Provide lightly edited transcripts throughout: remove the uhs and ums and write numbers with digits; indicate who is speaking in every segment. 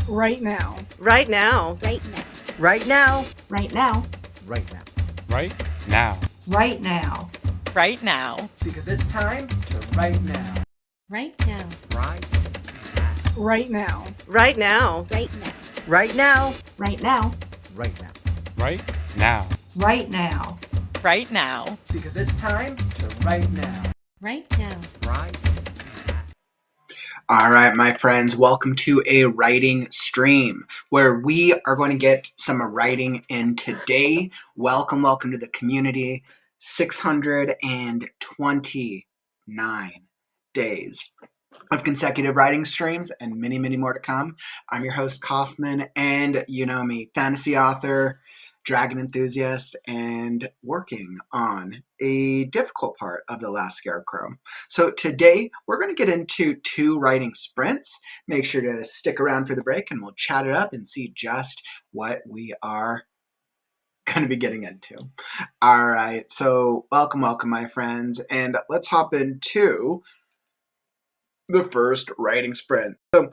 Speaker 1: Right now.
Speaker 2: Right now.
Speaker 3: Right now.
Speaker 2: Right now.
Speaker 4: Right now.
Speaker 5: Right now.
Speaker 6: Right now.
Speaker 4: Right now.
Speaker 7: Right now.
Speaker 5: Because it's time to right now.
Speaker 3: Right now.
Speaker 5: Right.
Speaker 1: Right now.
Speaker 2: Right now.
Speaker 3: Right now.
Speaker 2: Right now.
Speaker 4: Right now.
Speaker 5: Right now.
Speaker 6: Right now.
Speaker 4: Right now.
Speaker 7: Right now.
Speaker 5: Because it's time to right now.
Speaker 3: Right now.
Speaker 5: Right.
Speaker 8: All right, my friends, welcome to a writing stream where we are going to get some writing in today. Welcome to the community. 629 days of consecutive writing streams and many, many more to come. I'm your host, Kaufman, and you know me, fantasy author, dragon enthusiast, and working on a difficult part of the Last Scarecrow. So today we're going to get into 2 writing sprints. Make sure to stick around for the break and we'll chat it up and see just what we are going to be getting into. All right, so welcome, my friends, and let's hop into the first writing sprint. So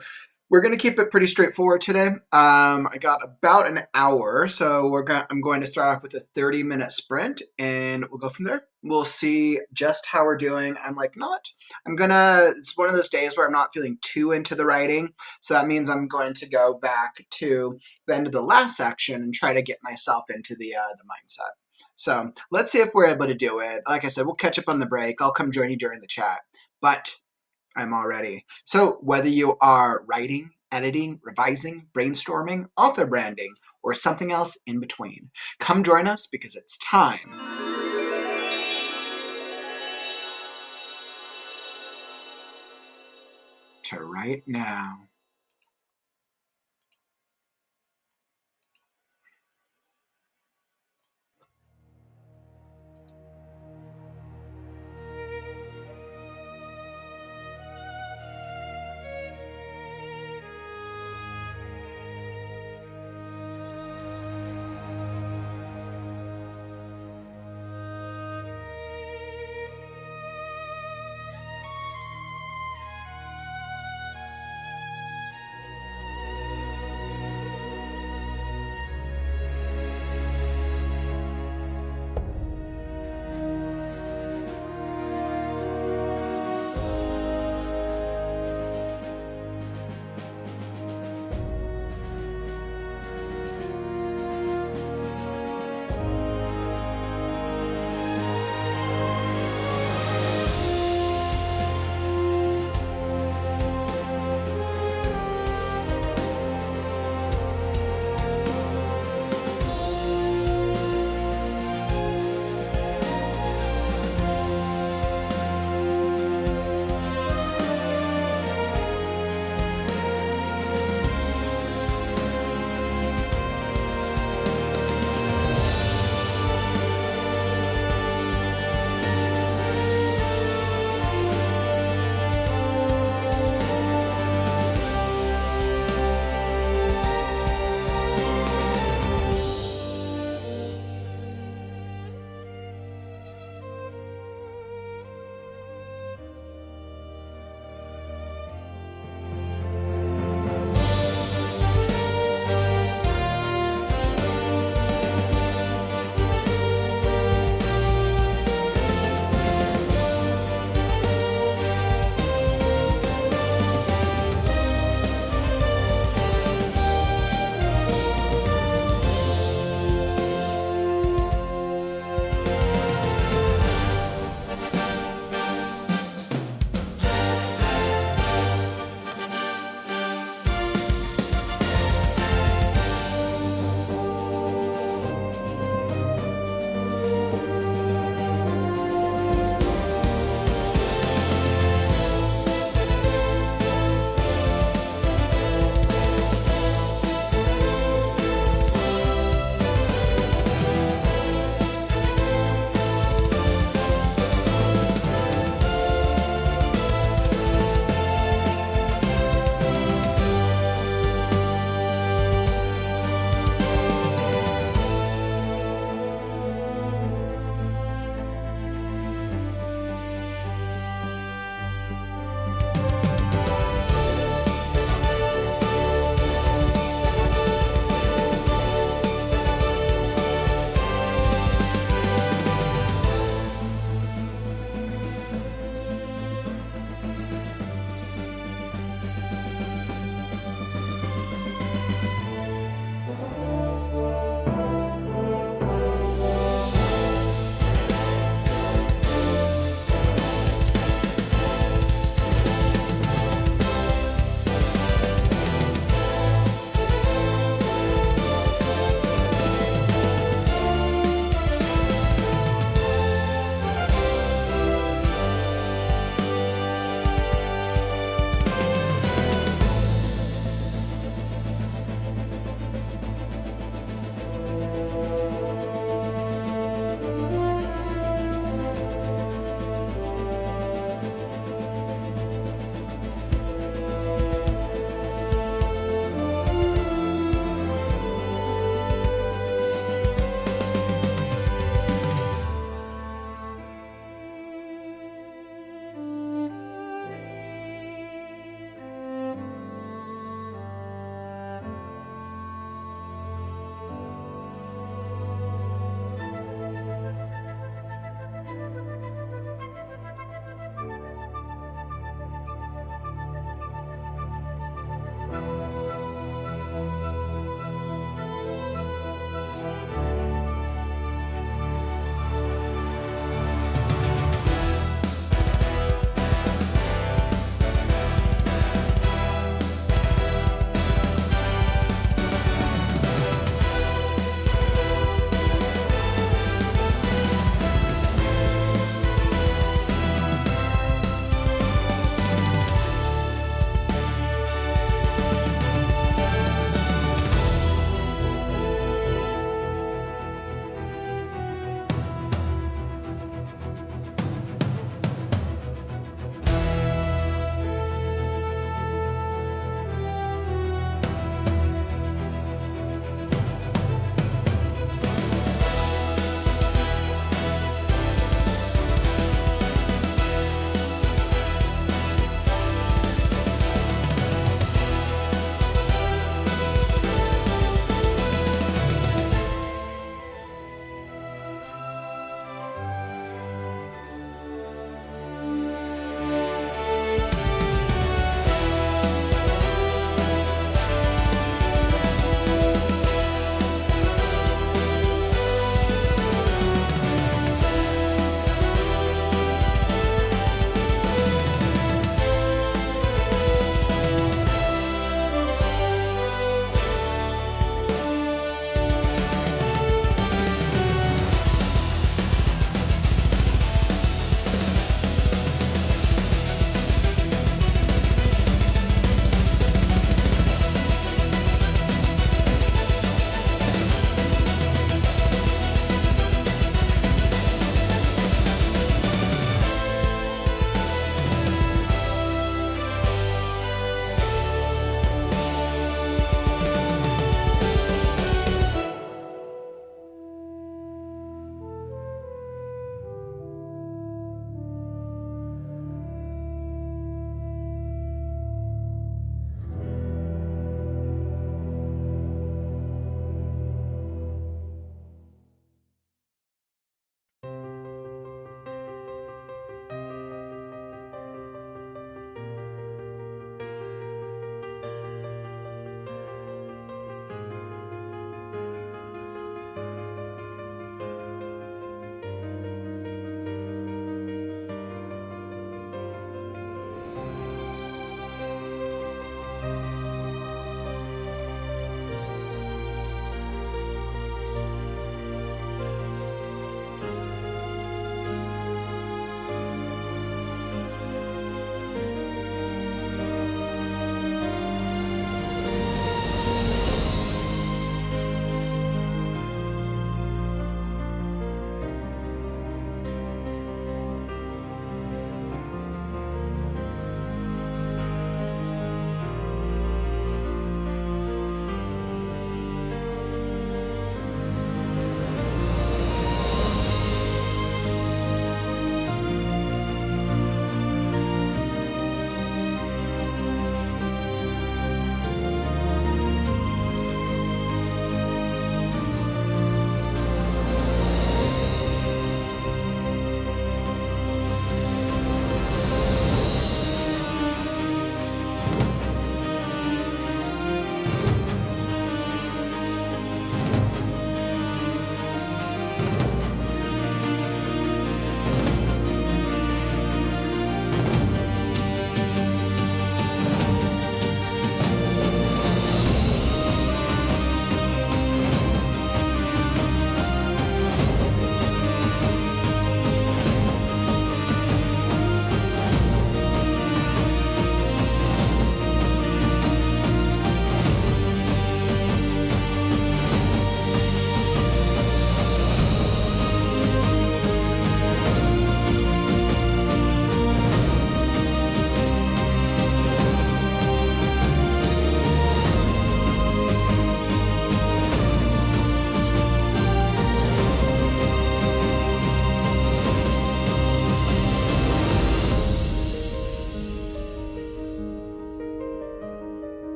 Speaker 8: we're going to keep it pretty straightforward today. I got about an hour, so I'm going to start off with a 30-minute sprint, and we'll go from there. We'll see just how we're doing. It's one of those days where I'm not feeling too into the writing, so that means I'm going to go back to the end of the last section and try to get myself into the mindset. So let's see if we're able to do it. Like I said, we'll catch up on the break. I'll come join you during the chat, but I'm all ready. So whether you are writing, editing, revising, brainstorming, author branding, or something else in between, come join us because it's time to write now.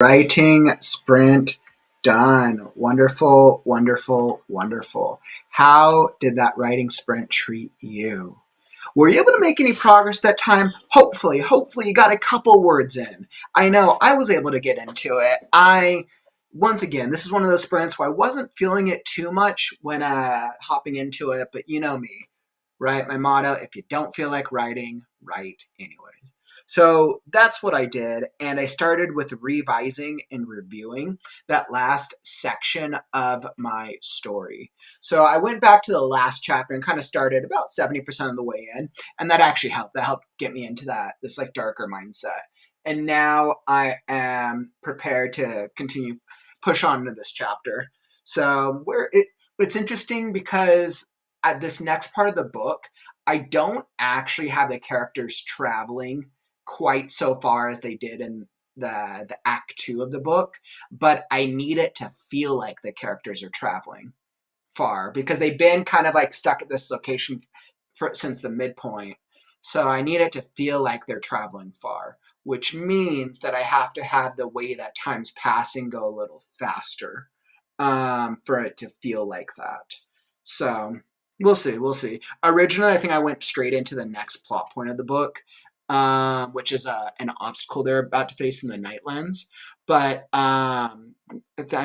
Speaker 8: Writing sprint done. Wonderful, wonderful, wonderful. How did that writing sprint treat you? Were you able to make any progress that time? Hopefully you got a couple words in. I know I was able to get into it. Once again, this is one of those sprints where I wasn't feeling it too much when hopping into it, but you know me, right? My motto, if you don't feel like writing, write anyways. So that's what I did, and I started with revising and reviewing that last section of my story. So I went back to the last chapter and kind of started about 70% of the way in, and that actually helped. That helped get me into this like darker mindset. And now I am prepared to continue push on into this chapter. So it's interesting because at this next part of the book, I don't actually have the characters traveling quite so far as they did in the act 2 of the book, but I need it to feel like the characters are traveling far because they've been kind of like stuck at this location since the midpoint. So I need it to feel like they're traveling far, which means that I have to have the way that time's passing go a little faster for it to feel like that. So we'll see. Originally, I think I went straight into the next plot point of the book, which is an obstacle they're about to face in the Nightlands. But I'm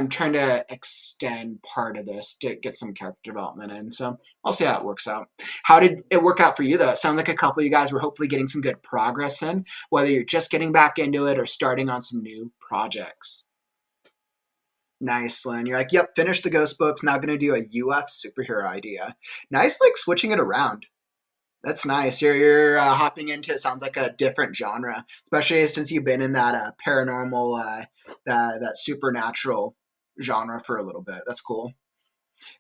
Speaker 8: trying to extend part of this to get some character development in. So I'll see how it works out. How did it work out for you, though? It sounds like a couple of you guys were hopefully getting some good progress in, whether you're just getting back into it or starting on some new projects. Nice, Lynn. You're like, yep, finish the ghost books. Now going to do a UF superhero idea. Nice, like switching it around. That's nice. You're hopping into, it sounds like a different genre, especially since you've been in that paranormal, that supernatural genre for a little bit. That's cool.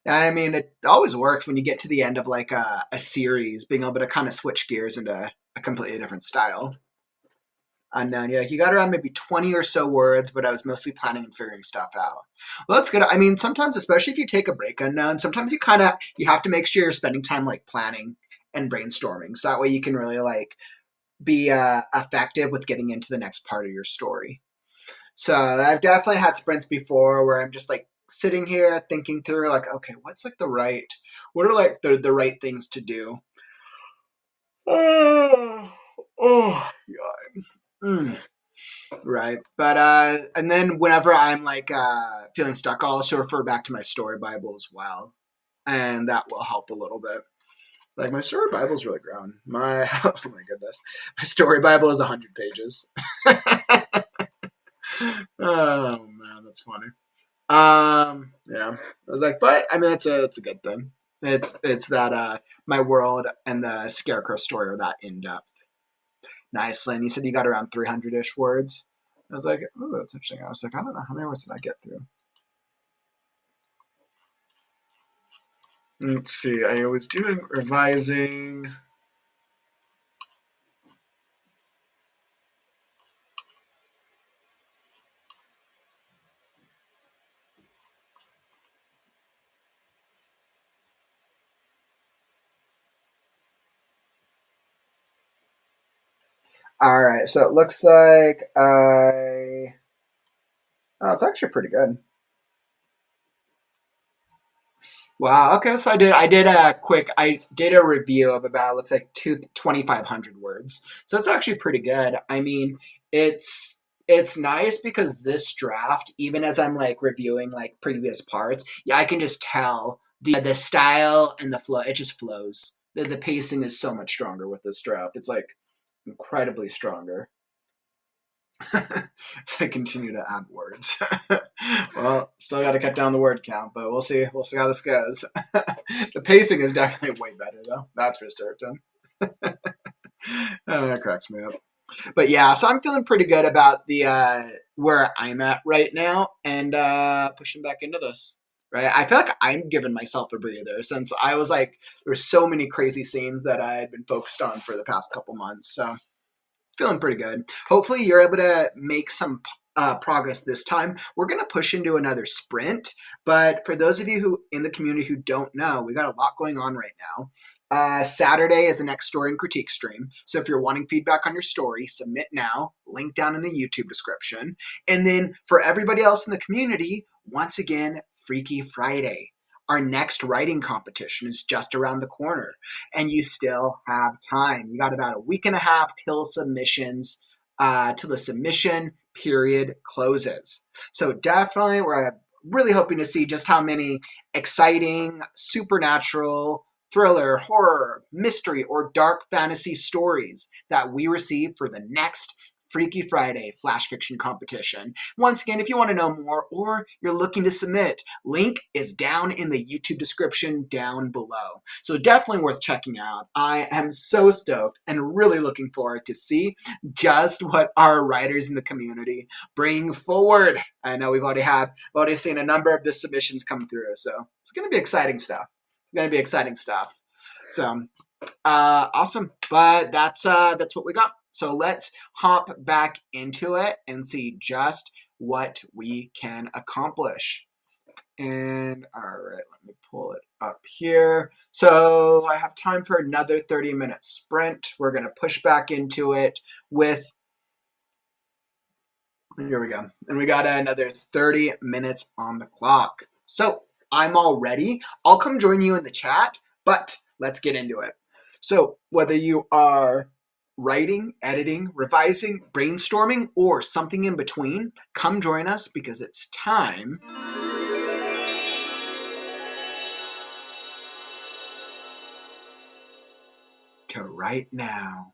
Speaker 8: And I mean, it always works when you get to the end of like a series, being able to kind of switch gears into a completely different style. Unknown. Yeah, you got around maybe 20 or so words, but I was mostly planning and figuring stuff out. Well, that's good. I mean, sometimes, especially if you take a break, Unknown, sometimes you have to make sure you're spending time like planning and brainstorming. So that way you can really like be effective with getting into the next part of your story. So I've definitely had sprints before where I'm just like sitting here thinking through like, okay, what are like the right things to do? Oh, God. Right. But and then whenever I'm like feeling stuck, I'll also refer back to my story Bible as well. And that will help a little bit. Like my story Bible's really grown. Oh my goodness. My story Bible is 100 pages. Oh man, that's funny. Yeah. I was like, but I mean it's a good thing. It's that my world and the Scarecrow story are that in depth. Nice, Lynn. You said you got around 300-ish words. I was like, oh, that's interesting. I was like, I don't know. How many words did I get through? Let's see. I was doing revising. All right. So it looks like oh, it's actually pretty good. Wow. Okay. So I did a review of about, looks like 2,500 words. So it's actually pretty good. I mean, it's nice because this draft, even as I'm like reviewing like previous parts, yeah, I can just tell the style and the flow. It just flows. The pacing is so much stronger with this draft. It's like incredibly stronger. So I continue to add words. Well, still got to cut down the word count, but we'll see. We'll see how this goes. The pacing is definitely way better, though. That's for certain. That cracks me up. But yeah, so I'm feeling pretty good about the where I'm at right now, and pushing back into this. Right, I feel like I'm giving myself a breather since I was like, there were so many crazy scenes that I had been focused on for the past couple months. So feeling pretty good. Hopefully you're able to make some progress this time. We're going to push into another sprint, but for those of you who in the community who don't know, we got a lot going on right now. Saturday is the next story and critique stream. So if you're wanting feedback on your story, submit now. Link down in the YouTube description. And then for everybody else in the community, once again, Freaky Friday. Our next writing competition is just around the corner, and you still have time. You got about a week and a half till submissions, till the submission period closes. So definitely, we're really hoping to see just how many exciting, supernatural, thriller, horror, mystery, or dark fantasy stories that we receive for the next Freaky Friday Flash Fiction competition. Once again, if you want to know more or you're looking to submit, link is down in the YouTube description down below. So definitely worth checking out. I am so stoked and really looking forward to see just what our writers in the community bring forward. I know we've already seen a number of the submissions come through, so it's going to be exciting stuff. It's going to be exciting stuff. So awesome, but that's what we got. So let's hop back into it and see just what we can accomplish. And all right, let me pull it up here. So I have time for another 30-minute sprint. We're going to push back into it with, here we go. And we got another 30 minutes on the clock. So I'm all ready. I'll come join you in the chat, but let's get into it. So whether you are writing, editing, revising, brainstorming, or something in between, come join us because it's time to write now.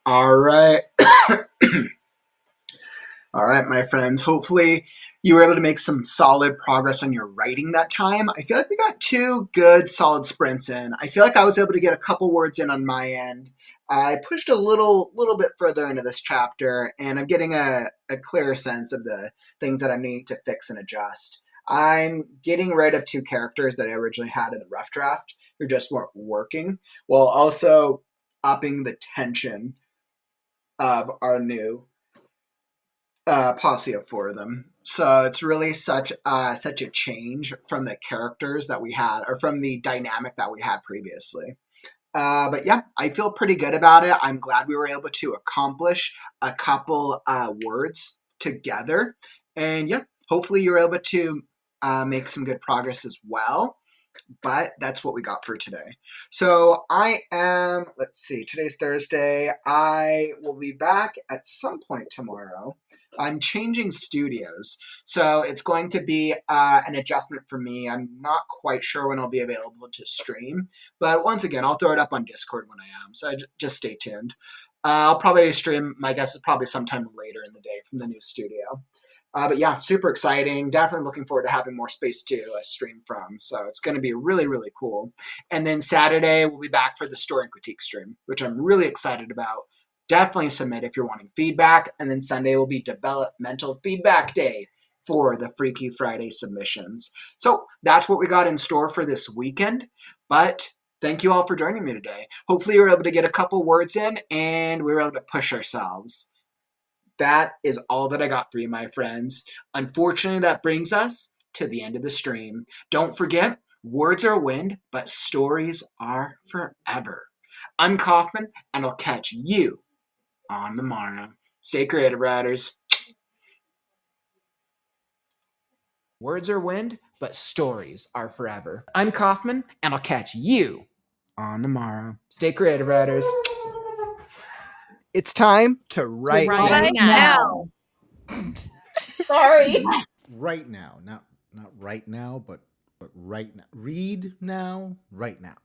Speaker 8: All right. All right, my friends. Hopefully, you were able to make some solid progress on your writing that time. I feel like we got 2 good, solid sprints in. I feel like I was able to get a couple words in on my end. I pushed a little bit further into this chapter, and I'm getting a clearer sense of the things that I need to fix and adjust. I'm getting rid of 2 characters that I originally had in the rough draft who just weren't working, while also upping the tension of our new posse of 4 of them. So it's really such a change from the characters that we had, or from the dynamic that we had previously. But yeah, I feel pretty good about it. I'm glad we were able to accomplish a couple words together. And yeah, hopefully you're able to make some good progress as well. But that's what we got for today. So let's see, today's Thursday. I will be back at some point tomorrow. I'm changing studios, so it's going to be an adjustment for me. I'm not quite sure when I'll be available to stream, but once again, I'll throw it up on Discord when I am, so just stay tuned. I'll probably stream, my guess is probably sometime later in the day from the new studio. But yeah, super exciting. Definitely looking forward to having more space to stream from. So it's going to be really, really cool. And then Saturday, we'll be back for the story and critique stream, which I'm really excited about. Definitely submit if you're wanting feedback. And then Sunday will be developmental feedback day for the Freaky Friday submissions. So that's what we got in store for this weekend. But thank you all for joining me today. Hopefully you were able to get a couple words in and we were able to push ourselves. That is all that I got for you, my friends. Unfortunately, that brings us to the end of the stream. Don't forget, words are wind, but stories are forever. I'm Kaufman, and I'll catch you on the morrow. Stay creative, riders. Words are wind, but stories are forever. I'm Kaufman, and I'll catch you on the morrow. Stay creative, riders. It's time to write.
Speaker 7: Right now.
Speaker 8: Sorry.
Speaker 9: Right now, not right now, but right now. Read now, right now.